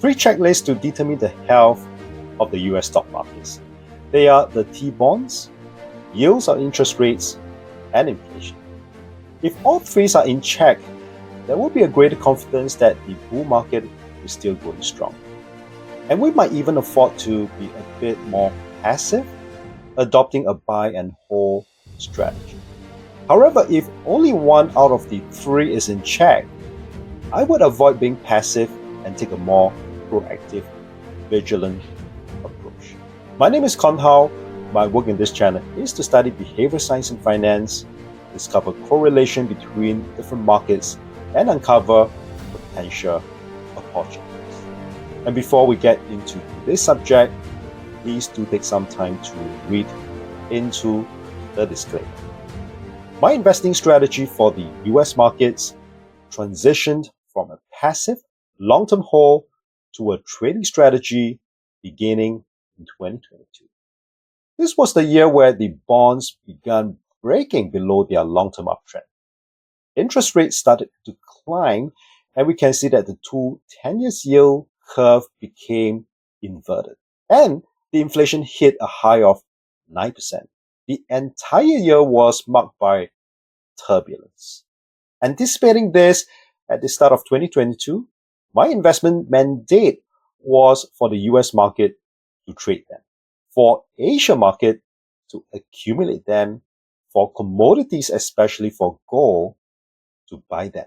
Three checklists to determine the health of the US stock markets. They are the T-bonds, yields on interest rates, and inflation. If all three are in check, there will be a greater confidence that the bull market is still going strong. And we might even afford to be a bit more passive, adopting a buy and hold strategy. However, if only one out of the three is in check, I would avoid being passive and take a more proactive, vigilant approach. My name is Kon Hao. My work in this channel is to study behavior science and finance, discover correlation between different markets, and uncover potential opportunities. And before we get into this subject, please do take some time to read into the disclaimer. My investing strategy for the US markets transitioned from a passive long-term hold to a trading strategy beginning in 2022. This was the year where the bonds began breaking below their long-term uptrend. Interest rates started to climb, and we can see that the 10-year yield curve became inverted, and the inflation hit a high of 9%. The entire year was marked by turbulence. Anticipating this, at the start of 2022, my investment mandate was for the US market to trade them, for Asia market to accumulate them, for commodities, especially for gold, to buy them.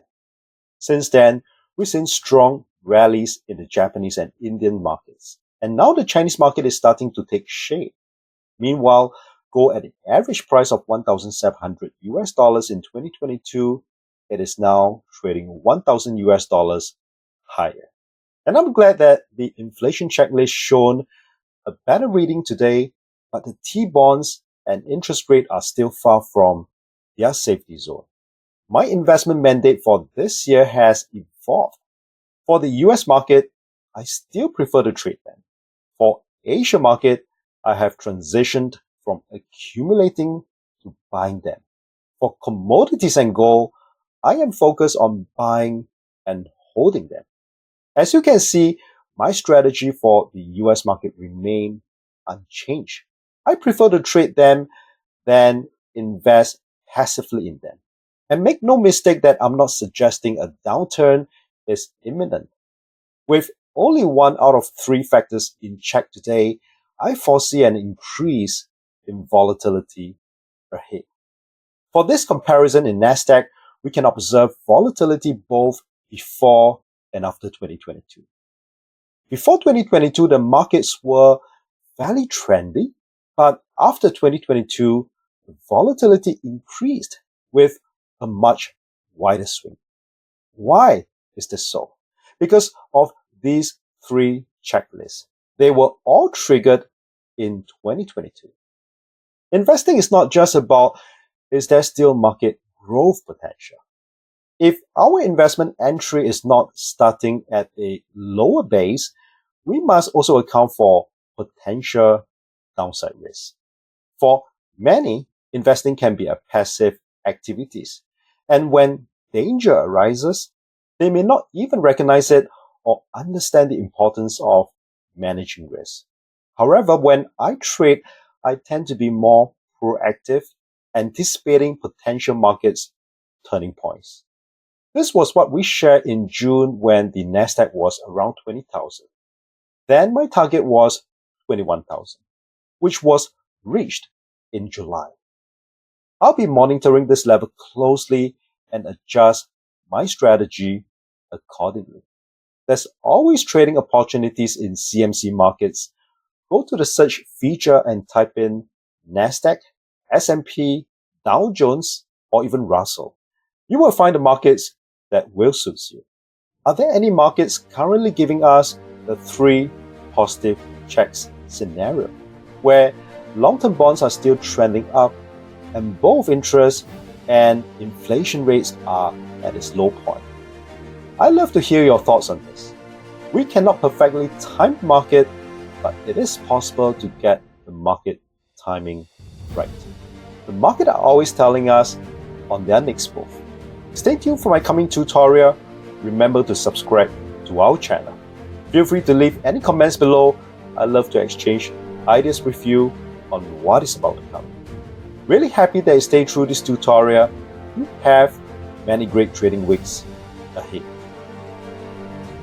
Since then, we've seen strong rallies in the Japanese and Indian markets. And now the Chinese market is starting to take shape. Meanwhile, gold at an average price of $1,700 in 2022, it is now trading $1,000 higher. And I'm glad that the inflation checklist shown a better reading today, but the T-bonds and interest rate are still far from their safety zone. My investment mandate for this year has evolved. For the US market, I still prefer to trade them. For Asia market, I have transitioned from accumulating to buying them. For commodities and gold, I am focused on buying and holding them. As you can see, my strategy for the US market remains unchanged. I prefer to trade them than invest passively in them. And make no mistake that I'm not suggesting a downturn is imminent. With only one out of three factors in check today, I foresee an increase in volatility ahead. For this comparison in Nasdaq, we can observe volatility both before and after 2022. Before 2022, the markets were fairly trendy, but after 2022, the volatility increased with a much wider swing. Why is this so? Because of these three checklists. They were all triggered in 2022. Investing is not just about, is there still market growth potential? If our investment entry is not starting at a lower base, we must also account for potential downside risk. For many, investing can be a passive activities. And when danger arises, they may not even recognize it or understand the importance of managing risk. However, when I trade, I tend to be more proactive, anticipating potential markets turning points. This was what we shared in June when the Nasdaq was around 20,000. Then my target was 21,000, which was reached in July. I'll be monitoring this level closely and adjust my strategy accordingly. There's always trading opportunities in CMC markets. Go to the search feature and type in Nasdaq, S&P, Dow Jones, or even Russell. You will find the markets that will suit you. Are there any markets currently giving us the three positive checks scenario, where long-term bonds are still trending up and both interest and inflation rates are at its low point? I'd love to hear your thoughts on this. We cannot perfectly time the market, but it is possible to get the market timing right. The market are always telling us on their next move. Stay tuned for my coming tutorial. Remember to subscribe to our channel. Feel free to leave any comments below. I'd love to exchange ideas with you on what is about to come. Really happy that you stayed through this tutorial. You have many great trading weeks ahead.